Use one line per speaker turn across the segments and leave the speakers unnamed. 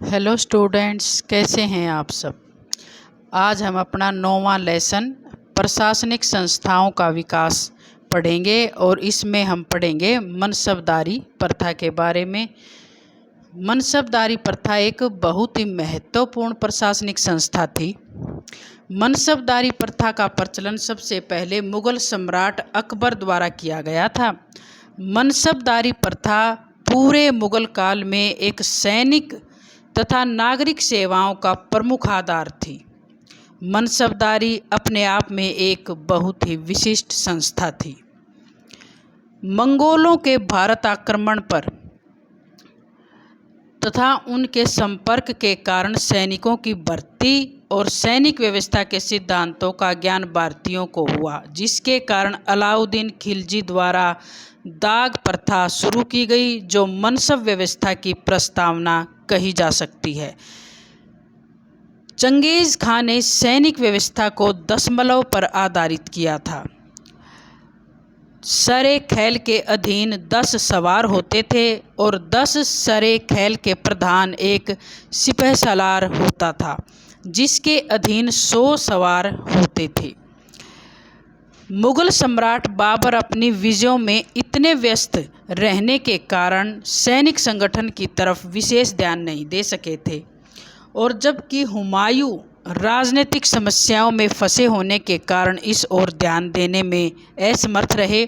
Hello students, कैसे हैं आप सब। आज हम अपना 9वां लेसन प्रशासनिक संस्थाओं का विकास पढ़ेंगे और इसमें हम पढ़ेंगे मनसबदारी प्रथा के बारे में। मनसबदारी प्रथा एक बहुत ही महत्वपूर्ण प्रशासनिक संस्था थी। मनसबदारी प्रथा का प्रचलन सबसे पहले मुगल सम्राट अकबर द्वारा किया गया था। मनसबदारी प्रथा पूरे मुगल काल में एक सैनिक तथा नागरिक सेवाओं का प्रमुख आधार थी। मनसबदारी अपने आप में एक बहुत ही विशिष्ट संस्था थी। मंगोलों के भारत आक्रमण पर तथा उनके संपर्क के कारण सैनिकों की भर्ती और सैनिक व्यवस्था के सिद्धांतों का ज्ञान भारतीयों को हुआ, जिसके कारण अलाउद्दीन खिलजी द्वारा दाग प्रथा शुरू की गई, जो मनसब व्यवस्था की प्रस्तावना कही जा सकती है। चंगेज खान ने सैनिक व्यवस्था को दशमलव पर आधारित किया था। सरे खैल के अधीन 10 सवार होते थे और 10 सरे खैल के प्रधान एक सिपहसालार होता था, जिसके अधीन 100 सवार होते थे। मुगल सम्राट बाबर अपनी विजयों में इतने व्यस्त रहने के कारण सैनिक संगठन की तरफ विशेष ध्यान नहीं दे सके थे, और जबकि हुमायूं राजनीतिक समस्याओं में फंसे होने के कारण इस ओर ध्यान देने में असमर्थ रहे।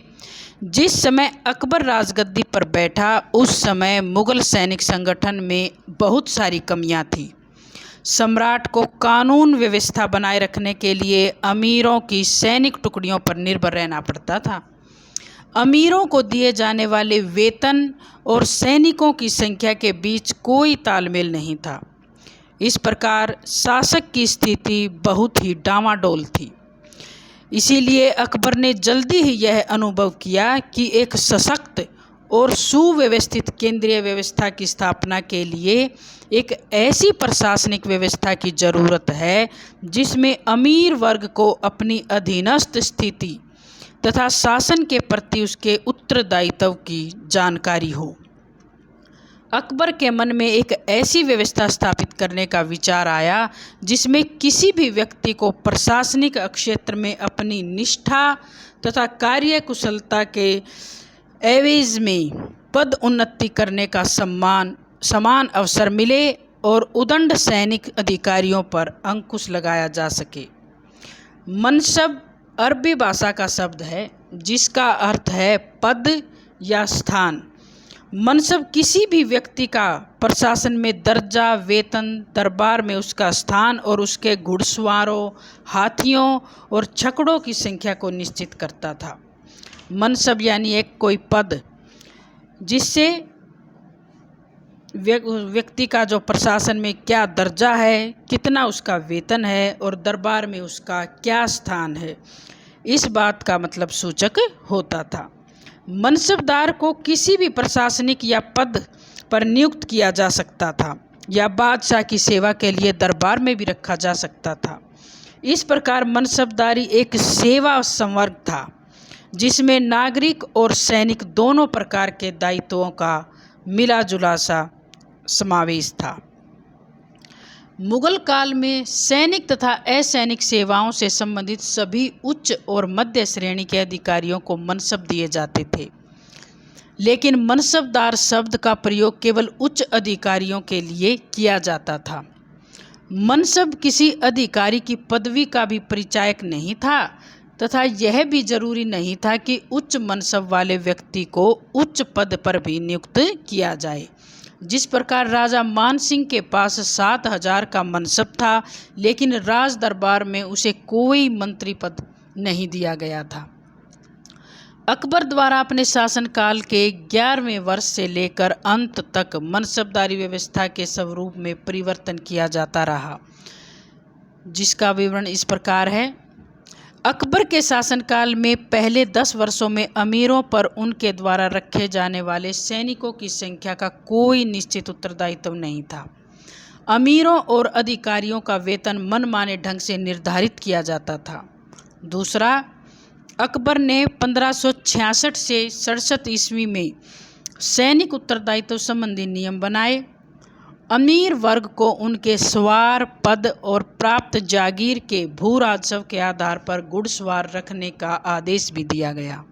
जिस समय अकबर राजगद्दी पर बैठा, उस समय मुगल सैनिक संगठन में बहुत सारी कमियां थीं। सम्राट को कानून व्यवस्था बनाए रखने के लिए अमीरों की सैनिक टुकड़ियों पर निर्भर रहना पड़ता था। अमीरों को दिए जाने वाले वेतन और सैनिकों की संख्या के बीच कोई तालमेल नहीं था। इस प्रकार शासक की स्थिति बहुत ही डामाडोल थी। इसीलिए अकबर ने जल्दी ही यह अनुभव किया कि एक सशक्त और सुव्यवस्थित केंद्रीय व्यवस्था की स्थापना के लिए एक ऐसी प्रशासनिक व्यवस्था की जरूरत है जिसमें अमीर वर्ग को अपनी अधीनस्थ स्थिति तथा शासन के प्रति उसके उत्तरदायित्व की जानकारी हो। अकबर के मन में एक ऐसी व्यवस्था स्थापित करने का विचार आया जिसमें किसी भी व्यक्ति को प्रशासनिक क्षेत्र में अपनी निष्ठा तथा कार्यकुशलता के एवज में पद उन्नति करने का समान अवसर मिले और उदंड सैनिक अधिकारियों पर अंकुश लगाया जा सके। मनसब अरबी भाषा का शब्द है जिसका अर्थ है पद या स्थान। मनसब किसी भी व्यक्ति का प्रशासन में दर्जा, वेतन, दरबार में उसका स्थान और उसके घुड़सवारों, हाथियों और छकड़ों की संख्या को निश्चित करता था। मनसब यानी एक कोई पद जिससे व्यक्ति का जो प्रशासन में क्या दर्जा है, कितना उसका वेतन है और दरबार में उसका क्या स्थान है, इस बात का मतलब सूचक होता था। मनसबदार को किसी भी प्रशासनिक या पद पर नियुक्त किया जा सकता था या बादशाह की सेवा के लिए दरबार में भी रखा जा सकता था। इस प्रकार मनसबदारी एक सेवा संवर्ग था जिसमें नागरिक और सैनिक दोनों प्रकार के दायित्वों का मिला जुला सा समावेश था। मुगल काल में सैनिक तथा असैनिक सेवाओं से संबंधित सभी उच्च और मध्य श्रेणी के अधिकारियों को मनसब दिए जाते थे, लेकिन मनसबदार शब्द का प्रयोग केवल उच्च अधिकारियों के लिए किया जाता था। मनसब किसी अधिकारी की पदवी का भी परिचायक नहीं था तथा यह भी जरूरी नहीं था कि उच्च मनसब वाले व्यक्ति को उच्च पद पर भी नियुक्त किया जाए। जिस प्रकार राजा मान सिंह के पास 7000 का मनसब था, लेकिन राज दरबार में उसे कोई मंत्री पद नहीं दिया गया था। अकबर द्वारा अपने शासनकाल के 11वें वर्ष से लेकर अंत तक मनसबदारी व्यवस्था के स्वरूप में परिवर्तन किया जाता रहा, जिसका विवरण इस प्रकार है। अकबर के शासनकाल में पहले 10 वर्षों में अमीरों पर उनके द्वारा रखे जाने वाले सैनिकों की संख्या का कोई निश्चित उत्तरदायित्व नहीं था। अमीरों और अधिकारियों का वेतन मनमाने ढंग से निर्धारित किया जाता था। दूसरा, अकबर ने 1566 से 67 ईस्वी में सैनिक उत्तरदायित्व संबंधी नियम बनाए अमीर वर्ग को उनके सवार पद और प्राप्त जागीर के भू राजस्व के आधार पर घुड़सवार रखने का आदेश भी दिया गया।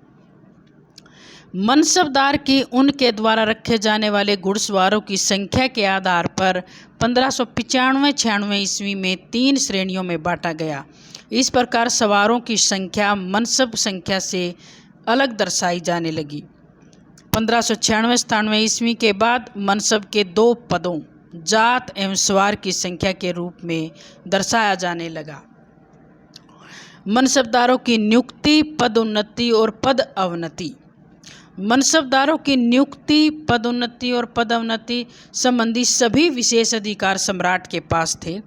मनसबदार की उनके द्वारा रखे जाने वाले घुड़सवारों की संख्या के आधार पर 1595-96 ईस्वी में 3 श्रेणियों में बांटा गया। इस प्रकार सवारों की संख्या मनसब संख्या से अलग दर्शाई जाने लगी। 1596-97 ईस्वी के बाद मनसब के 2 पदों जात एवं सवार की संख्या के रूप में दर्शाया जाने लगा। मनसबदारों की नियुक्ति, पदोन्नति और पद अवनति। मनसबदारों की नियुक्ति, पदोन्नति और पदोन्नति संबंधी सभी विशेष अधिकार सम्राट के पास थे।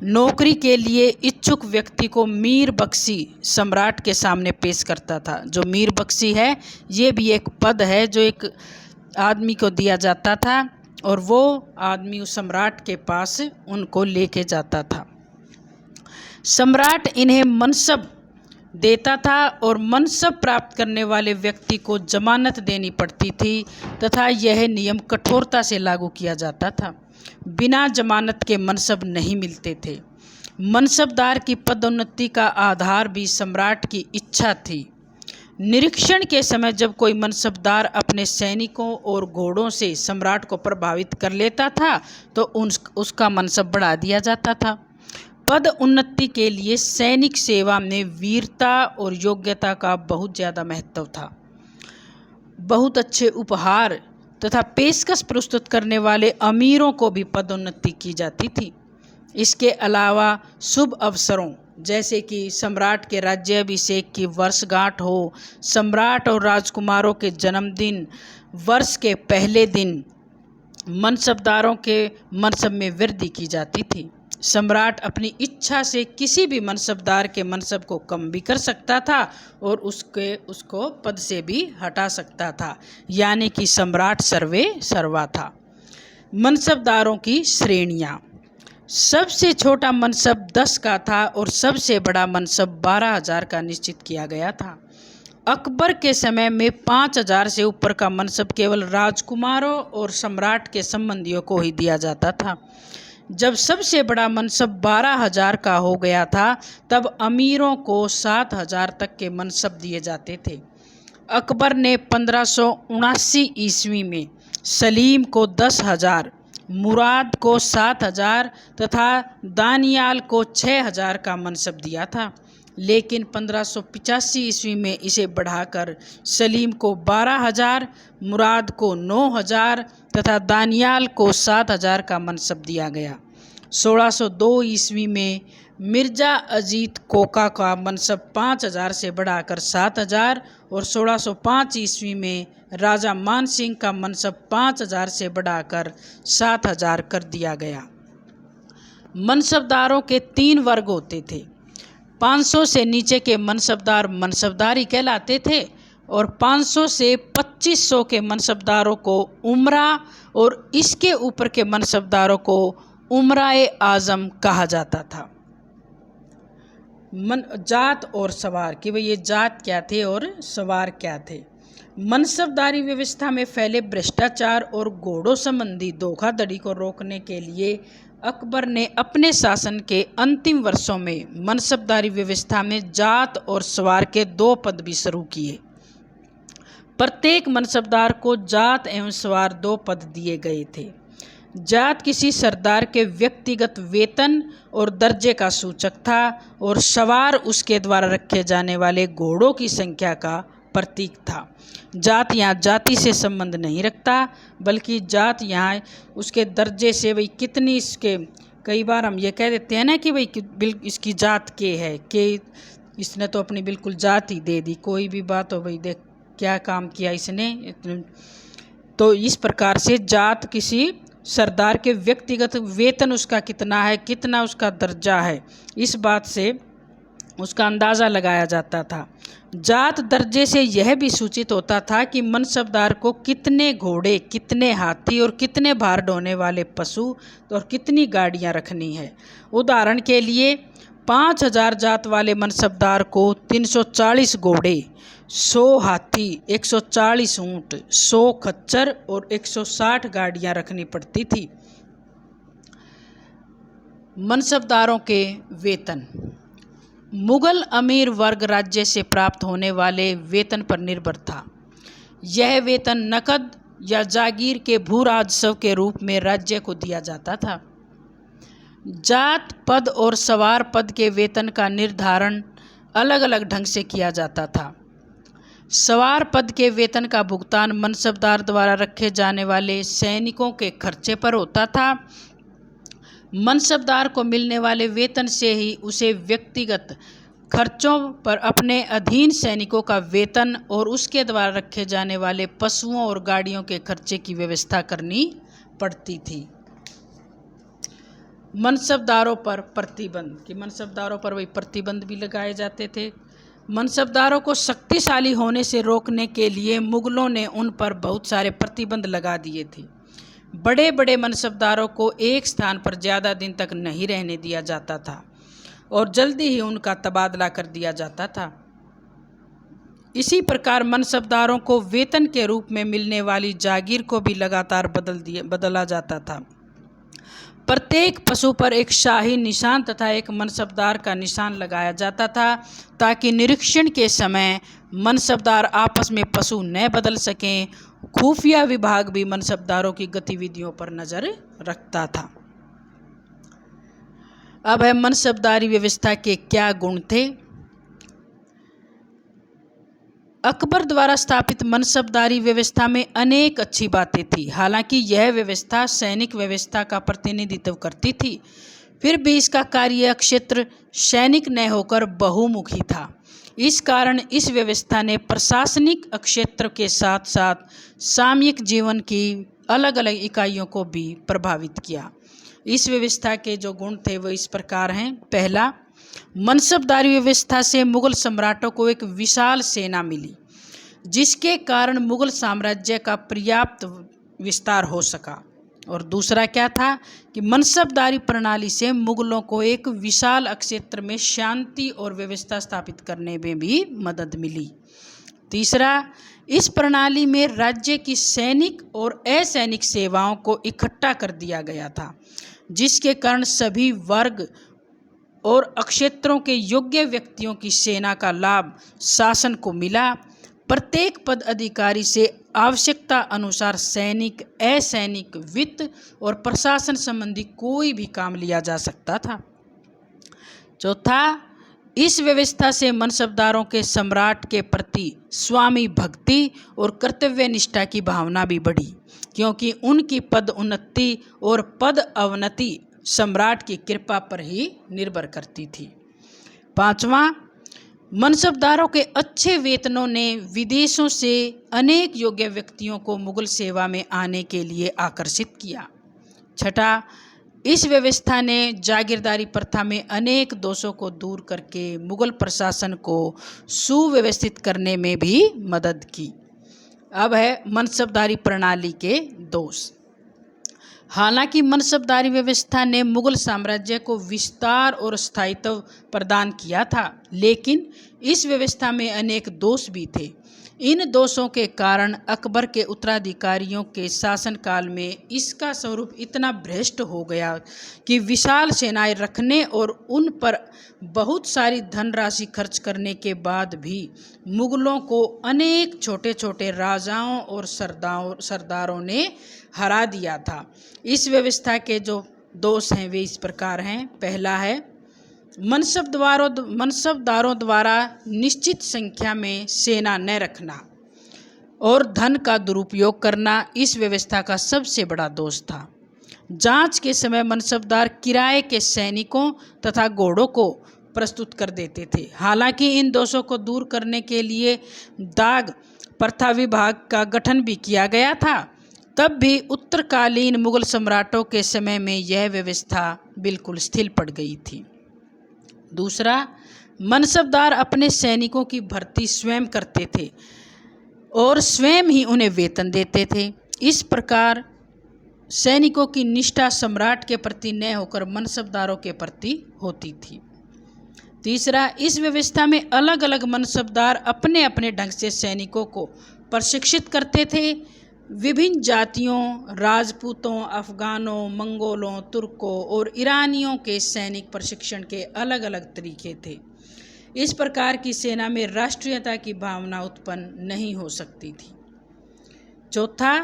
नौकरी के लिए इच्छुक व्यक्ति को मीर बख्शी सम्राट के सामने पेश करता था। जो मीर बख्शी है ये भी एक पद है जो एक आदमी को दिया जाता था और वो आदमी उस सम्राट के पास उनको लेके जाता था। सम्राट इन्हें मनसब देता था और मनसब प्राप्त करने वाले व्यक्ति को जमानत देनी पड़ती थी तथा यह नियम कठोरता से लागू किया जाता था। बिना जमानत के मनसब नहीं मिलते थे। मनसबदार की पदोन्नति का आधार भी सम्राट की इच्छा थी। निरीक्षण के समय जब कोई मनसबदार अपने सैनिकों और घोड़ों से सम्राट को प्रभावित कर लेता था तो उसका मनसब बढ़ा दिया जाता था। पद उन्नति के लिए सैनिक सेवा में वीरता और योग्यता का बहुत ज़्यादा महत्व था। बहुत अच्छे उपहार तथा पेशकश प्रस्तुत करने वाले अमीरों को भी पदोन्नति की जाती थी। इसके अलावा शुभ अवसरों जैसे कि सम्राट के राज्याभिषेक की वर्षगांठ हो, सम्राट और राजकुमारों के जन्मदिन, वर्ष के पहले दिन मनसबदारों के मनसब में वृद्धि की जाती थी। सम्राट अपनी इच्छा से किसी भी मनसबदार के मनसब को कम भी कर सकता था और उसको पद से भी हटा सकता था, यानी कि सम्राट सर्वे सर्वा था। मनसबदारों की श्रेणियाँ। सबसे छोटा मनसब 10 का था और सबसे बड़ा मनसब 12,000 का निश्चित किया गया था। अकबर के समय में 5,000 से ऊपर का मनसब केवल राजकुमारों और सम्राट के संबंधियों को ही दिया जाता था। जब सबसे बड़ा मनसब 12,000 का हो गया था तब अमीरों को 7,000 तक के मनसब दिए जाते थे। अकबर ने 1579 ईस्वी में सलीम को 10,000, मुराद को 7,000 तथा दानियाल को 6,000 का मनसब दिया था, लेकिन 1585 ईस्वी में इसे बढ़ाकर सलीम को 12,000, मुराद को 9,000 तथा दानियाल को 7,000 का मनसब दिया गया। 1602 ईस्वी में मिर्जा अजीत कोका का मनसब 5,000 से बढ़ाकर 7,000 और 1605 ईस्वी में राजा मान सिंह का मनसब 5,000 से बढ़ाकर 7,000 कर दिया गया। मनसबदारों के 3 वर्ग होते थे। 500 से नीचे के मनसबदार मनसबदारी कहलाते थे और 500 से 2500 के मनसबदारों को उमरा और इसके ऊपर के मनसबदारों को उमराए आज़म कहा जाता था। जात और सवार कि भाई ये जात क्या थे और सवार क्या थे। मनसबदारी व्यवस्था में फैले भ्रष्टाचार और घोड़ों संबंधी धोखाधड़ी को रोकने के लिए अकबर ने अपने शासन के अंतिम वर्षों में मनसबदारी व्यवस्था में जात और सवार के 2 पद भी शुरू किए। प्रत्येक मनसबदार को जात एवं सवार 2 पद दिए गए थे। जात किसी सरदार के व्यक्तिगत वेतन और दर्जे का सूचक था और सवार उसके द्वारा रखे जाने वाले घोड़ों की संख्या का प्रतीक था। जात यहाँ जाति से संबंध नहीं रखता, बल्कि जात यहाँ उसके दर्जे से भाई कितनी इसके, कई बार हम ये कह देते हैं ना कि भाई इसकी जात के है कि इसने तो अपनी बिल्कुल जात ही दे दी, कोई भी बात हो भाई देख क्या काम किया इसने। तो इस प्रकार से जात किसी सरदार के व्यक्तिगत वेतन उसका कितना है, कितना उसका दर्जा है, इस बात से उसका अंदाज़ा लगाया जाता था। जात दर्जे से यह भी सूचित होता था कि मनसबदार को कितने घोड़े, कितने हाथी और कितने भार ढोने वाले पशु और कितनी गाड़ियां रखनी है। उदाहरण के लिए 5,000 जात वाले मनसबदार को 340 घोड़े, 100 हाथी, 140 ऊँट, 100 खच्चर और 160 गाड़ियां रखनी पड़ती थी। मनसबदारों के वेतन। मुगल अमीर वर्ग राज्य से प्राप्त होने वाले वेतन पर निर्भर था। यह वेतन नकद या जागीर के भू राजस्व के रूप में राज्य को दिया जाता था। जात पद और सवार पद के वेतन का निर्धारण अलग अलग ढंग से किया जाता था। सवार पद के वेतन का भुगतान मनसबदार द्वारा रखे जाने वाले सैनिकों के खर्चे पर होता था। मनसबदार को मिलने वाले वेतन से ही उसे व्यक्तिगत खर्चों पर अपने अधीन सैनिकों का वेतन और उसके द्वारा रखे जाने वाले पशुओं और गाड़ियों के खर्चे की व्यवस्था करनी पड़ती थी। मनसबदारों पर प्रतिबंध, कि मनसबदारों पर वही प्रतिबंध भी लगाए जाते थे। मनसबदारों को शक्तिशाली होने से रोकने के लिए मुगलों ने उन पर बहुत सारे प्रतिबंध लगा दिए थे। बड़े बड़े मनसबदारों को एक स्थान पर ज़्यादा दिन तक नहीं रहने दिया जाता था और जल्दी ही उनका तबादला कर दिया जाता था। इसी प्रकार मनसबदारों को वेतन के रूप में मिलने वाली जागीर को भी लगातार बदला जाता था। प्रत्येक पशु पर एक शाही निशान तथा एक मनसबदार का निशान लगाया जाता था ताकि निरीक्षण के समय मनसबदार आपस में पशु न बदल सकें। खुफिया विभाग भी मनसबदारों की गतिविधियों पर नज़र रखता था। अब है मनसबदारी व्यवस्था के क्या गुण थे। अकबर द्वारा स्थापित मनसबदारी व्यवस्था में अनेक अच्छी बातें थी। हालांकि यह व्यवस्था सैनिक व्यवस्था का प्रतिनिधित्व करती थी, फिर भी इसका कार्य क्षेत्र सैनिक न होकर बहुमुखी था। इस कारण इस व्यवस्था ने प्रशासनिक क्षेत्र के साथ साथ सामयिक जीवन की अलग अलग इकाइयों को भी प्रभावित किया। इस व्यवस्था के जो गुण थे वो इस प्रकार हैं। पहला, मनसबदारी व्यवस्था से मुगल सम्राटों को एक विशाल सेना मिली, जिसके कारण मुगल साम्राज्य का पर्याप्त विस्तार हो सका। और दूसरा क्या था कि मनसबदारी प्रणाली से मुगलों को एक विशाल क्षेत्र में शांति और व्यवस्था स्थापित करने में भी मदद मिली। तीसरा, इस प्रणाली में राज्य की सैनिक और असैनिक सेवाओं को इकट्ठा कर दिया गया था, जिसके कारण सभी वर्ग और क्षेत्रों के योग्य व्यक्तियों की सेना का लाभ शासन को मिला। प्रत्येक पद अधिकारी से आवश्यकता अनुसार सैनिक, असैनिक, वित्त और प्रशासन संबंधी कोई भी काम लिया जा सकता था। चौथा, इस व्यवस्था से मनसबदारों के सम्राट के प्रति स्वामी भक्ति और कर्तव्य निष्ठा की भावना भी बढ़ी, क्योंकि उनकी पद उन्नति और पद अवनति सम्राट की कृपा पर ही निर्भर करती थी। पांचवा, मनसबदारों के अच्छे वेतनों ने विदेशों से अनेक योग्य व्यक्तियों को मुगल सेवा में आने के लिए आकर्षित किया। छठा, इस व्यवस्था ने जागीरदारी प्रथा में अनेक दोषों को दूर करके मुगल प्रशासन को सुव्यवस्थित करने में भी मदद की। अब है मनसबदारी प्रणाली के दोष। हालांकि मनसबदारी व्यवस्था ने मुगल साम्राज्य को विस्तार और स्थायित्व प्रदान किया था, लेकिन इस व्यवस्था में अनेक दोष भी थे। इन दोषों के कारण अकबर के उत्तराधिकारियों के शासनकाल में इसका स्वरूप इतना भ्रष्ट हो गया कि विशाल सेनाएं रखने और उन पर बहुत सारी धनराशि खर्च करने के बाद भी मुगलों को अनेक छोटे छोटे राजाओं और सरदारों ने हरा दिया था। इस व्यवस्था के जो दोष हैं वे इस प्रकार हैं। पहला है, मनसबदारों द्वारा निश्चित संख्या में सेना न रखना और धन का दुरुपयोग करना इस व्यवस्था का सबसे बड़ा दोष था। जांच के समय मनसबदार किराए के सैनिकों तथा घोड़ों को प्रस्तुत कर देते थे। हालांकि इन दोषों को दूर करने के लिए दाग प्रथा विभाग का गठन भी किया गया था, तब भी उत्तरकालीन मुगल सम्राटों के समय में यह व्यवस्था बिल्कुल शिथिल पड़ गई थी। दूसरा, मनसबदार अपने सैनिकों की भर्ती स्वयं करते थे और स्वयं ही उन्हें वेतन देते थे। इस प्रकार सैनिकों की निष्ठा सम्राट के प्रति न होकर मनसबदारों के प्रति होती थी। तीसरा, इस व्यवस्था में अलग अलग मनसबदार अपने अपने ढंग से सैनिकों को प्रशिक्षित करते थे विभिन्न जातियों, राजपूतों, अफगानों, मंगोलों, तुर्कों और ईरानियों के सैनिक प्रशिक्षण के अलग अलग तरीके थे। इस प्रकार की सेना में राष्ट्रीयता की भावना उत्पन्न नहीं हो सकती थी। चौथा,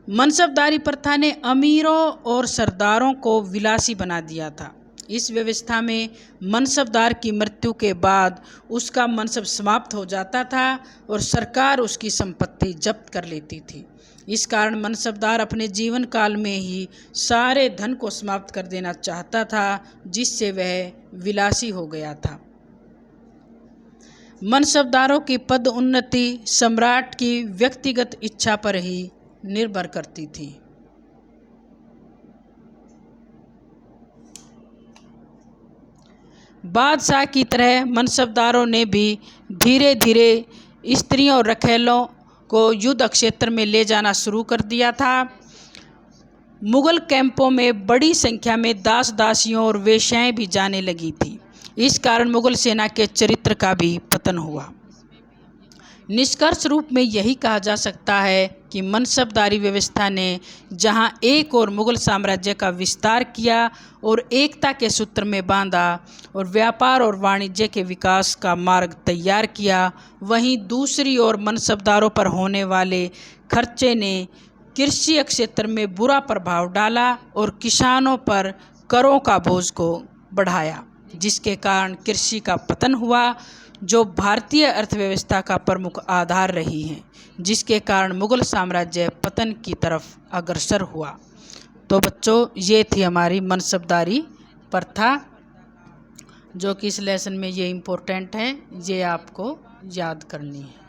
मनसबदारी प्रथा ने अमीरों और सरदारों को विलासी बना दिया था। इस व्यवस्था में मनसबदार की मृत्यु के बाद उसका मनसब समाप्त हो जाता था और सरकार उसकी संपत्ति जब्त कर लेती थी। इस कारण मनसबदार अपने जीवन काल में ही सारे धन को समाप्त कर देना चाहता था, जिससे वह विलासी हो गया था। मनसबदारों की पद उन्नति सम्राट की व्यक्तिगत इच्छा पर ही निर्भर करती थी। बादशाह की तरह मनसबदारों ने भी धीरे धीरे स्त्रियों और रखैलों को युद्ध क्षेत्र में ले जाना शुरू कर दिया था। मुगल कैंपों में बड़ी संख्या में दास दासियों और वेश्याएं भी जाने लगी थी। इस कारण मुगल सेना के चरित्र का भी पतन हुआ। निष्कर्ष रूप में यही कहा जा सकता है कि मनसबदारी व्यवस्था ने जहां एक और मुगल साम्राज्य का विस्तार किया और एकता के सूत्र में बांधा और व्यापार और वाणिज्य के विकास का मार्ग तैयार किया, वहीं दूसरी ओर मनसबदारों पर होने वाले खर्चे ने कृषि क्षेत्र में बुरा प्रभाव डाला और किसानों पर करों का बोझ को बढ़ाया, जिसके कारण कृषि का पतन हुआ, जो भारतीय अर्थव्यवस्था का प्रमुख आधार रही है, जिसके कारण मुगल साम्राज्य पतन की तरफ अग्रसर हुआ। तो बच्चों, ये थी हमारी मनसबदारी प्रथा, जो कि इस लेसन में ये इम्पोर्टेंट है, ये आपको याद करनी है।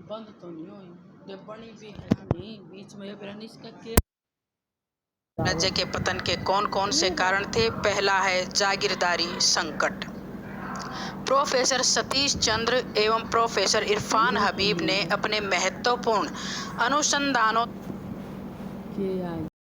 बंद तो नहीं हुई, बनी भी है नहीं, बीच में इसका के राज्य के पतन के कौन कौन से कारण थे। पहला है जागीरदारी संकट। प्रोफेसर सतीश चंद्र एवं प्रोफेसर इरफान हबीब ने अपने महत्वपूर्ण अनुसंधानों के